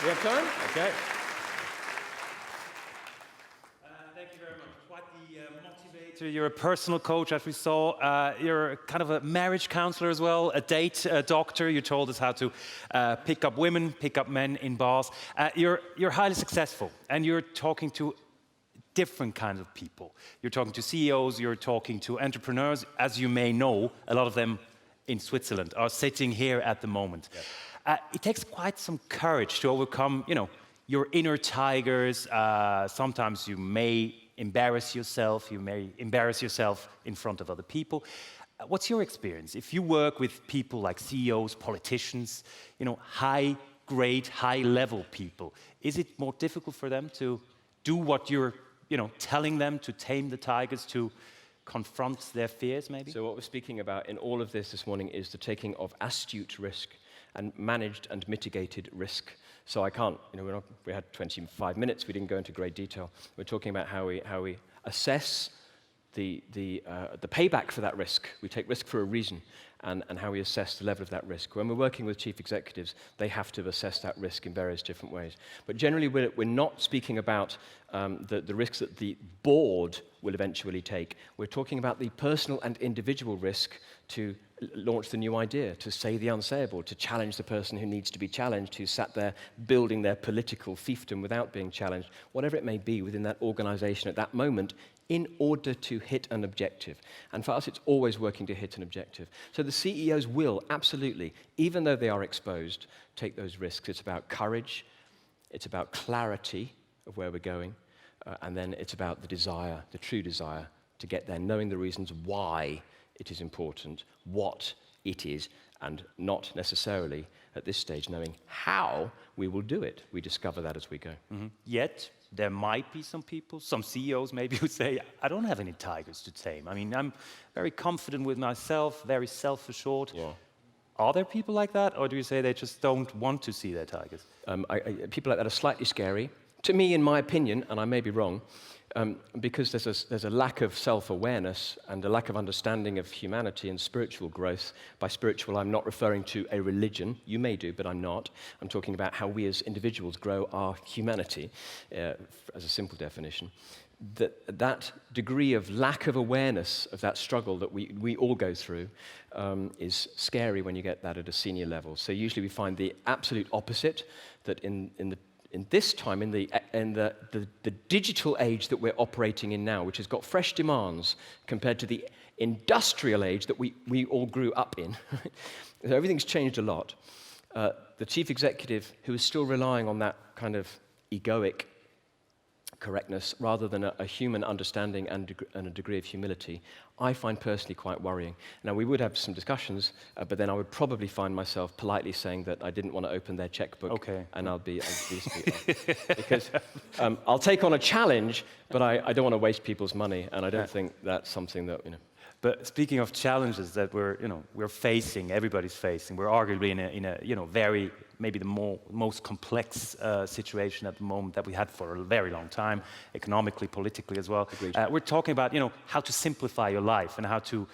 We have time? Okay. Thank you very much. Quite the motivator. You're a personal coach, as we saw. You're kind of a marriage counselor as well, a date doctor. You told us how to pick up women, pick up men in bars. You're highly successful, and you're talking to different kinds of people. You're talking to CEOs, you're talking to entrepreneurs. As you may know, a lot of them in Switzerland are sitting here at the moment. Yep. It takes quite some courage to overcome, your inner tigers. Sometimes you may embarrass yourself. You may embarrass yourself in front of other people. What's your experience? If you work with people like CEOs, politicians, high-grade, high-level people, is it more difficult for them to do what you're, telling them, to tame the tigers, to confront their fears, maybe? So what we're speaking about in all of this morning is the taking of astute risk and managed and mitigated risk. So I can't, we had 25 minutes, we didn't go into great detail. We're talking about how we assess the payback for that risk. We take risk for a reason, and how we assess the level of that risk. When we're working with chief executives, they have to assess that risk in various different ways. But generally, we're not speaking about the risks that the board will eventually take. We're talking about the personal and individual risk to launch the new idea, to say the unsayable, to challenge the person who needs to be challenged, who sat there building their political fiefdom without being challenged, whatever it may be within that organization at that moment, in order to hit an objective. And for us, it's always working to hit an objective. So the CEOs will, absolutely, even though they are exposed, take those risks. It's about courage, it's about clarity of where we're going, and then it's about the desire, the true desire, to get there, knowing the reasons why it is important, what it is, and not necessarily, at this stage, knowing how we will do it. We discover that as we go. Mm-hmm. Yet, there might be some people, some CEOs maybe, who say, I don't have any tigers to tame. I mean, I'm very confident with myself, very self-assured. Yeah. Are there people like that, or do you say they just don't want to see their tigers? People like that are slightly scary. To me, in my opinion, and I may be wrong, because there's a lack of self-awareness and a lack of understanding of humanity and spiritual growth. By spiritual, I'm not referring to a religion. You may do, but I'm not. I'm talking about how we as individuals grow our humanity, as a simple definition. That degree of lack of awareness of that struggle that we all go through is scary when you get that at a senior level. So usually we find the absolute opposite, that in this time, in the digital age that we're operating in now, which has got fresh demands compared to the industrial age that we all grew up in, so everything's changed a lot. The chief executive, who is still relying on that kind of egoic correctness rather than a human understanding and a degree of humility, I find personally quite worrying. Now, we would have some discussions, but then I would probably find myself politely saying that I didn't want to open their checkbook, okay. And because I'll take on a challenge, but I don't want to waste people's money, and I don't think that's something that, But speaking of challenges that we're facing, everybody's facing, we're arguably in a very, maybe the most complex situation at the moment that we had for a very long time, economically, politically as well. We're talking about, how to simplify your life and how to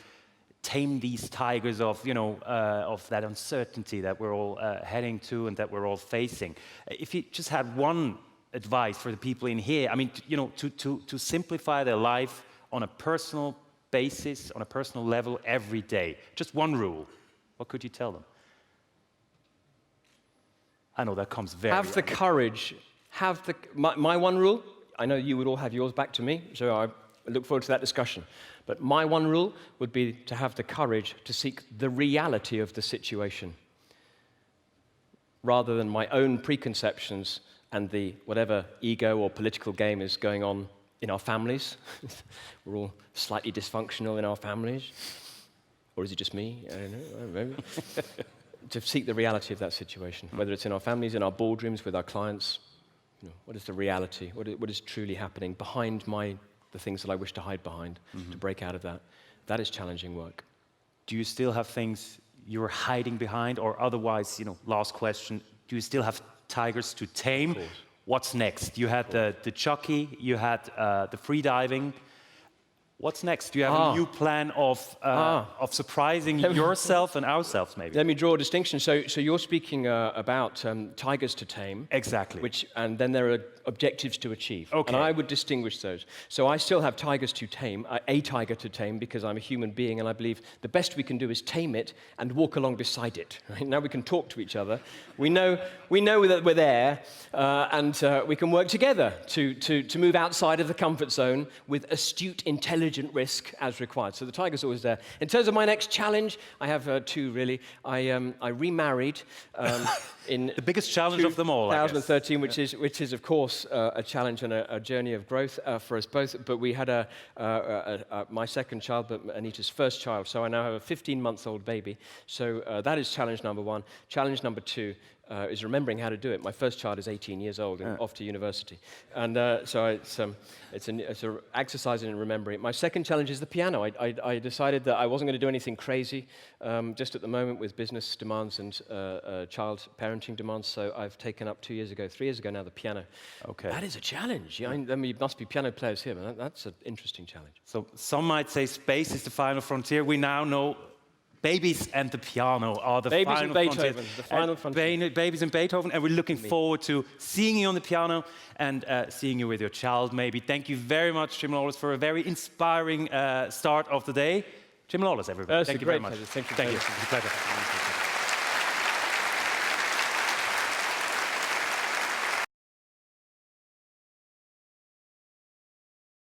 tame these tigers of that uncertainty that we're all heading to and that we're all facing. If you just had one advice for the people in here, I mean, to simplify their life on a personal basis, on a personal level, every day. Just one rule. What could you tell them? I know that comes very... Have the courage. My one rule, I know you would all have yours back to me, so I look forward to that discussion. But my one rule would be to have the courage to seek the reality of the situation, rather than my own preconceptions and the whatever ego or political game is going on in our families. We're all slightly dysfunctional in our families. Or is it just me? I don't know. Maybe. To seek the reality of that situation, whether it's in our families, in our boardrooms, with our clients. What is the reality? What is truly happening behind the things that I wish to hide behind, to break out of that? That is challenging work. Do you still have things you're hiding behind? Or otherwise, last question, do you still have tigers to tame? Of course. What's next? You had the Chucky, you had the free diving. What's next? Do you have a new plan of surprising yourself and ourselves, maybe? Let me draw a distinction. So you're speaking about tigers to tame. Exactly. And then there are objectives to achieve. Okay. And I would distinguish those. So I still have tigers to tame, a tiger to tame, because I'm a human being, and I believe the best we can do is tame it and walk along beside it. Right? Now we can talk to each other. We know that we're there, and we can work together to move outside of the comfort zone with astute, intelligent risk as required. So the tiger's always there. In terms of my next challenge, I have two really. I remarried in the biggest challenge of them all, 2013, which is of course a challenge and a journey of growth for us both. But we had my second child, but Anita's first child. So I now have a 15-month-old baby. So that is challenge number one. Challenge number two is remembering how to do it. My first child is 18 years old and off to university, and so it's an exercise in remembering. My second challenge is the piano. I decided that I wasn't going to do anything crazy, just at the moment with business demands and child parenting demands. So I've taken up 3 years ago now, the piano. Okay. That is a challenge. I mean, there must be piano players here, but that's an interesting challenge. So some might say space is the final frontier. We now know babies and the piano are the Babies final and Beethoven, frontier. the final frontier. Babies and Beethoven, and we're looking forward to seeing you on the piano and seeing you with your child, maybe. Thank you very much, Jim Lawless, for a very inspiring start of the day. Jim Lawless, everybody. That's Thank you very much. Thank you. Thank you. It's a pleasure.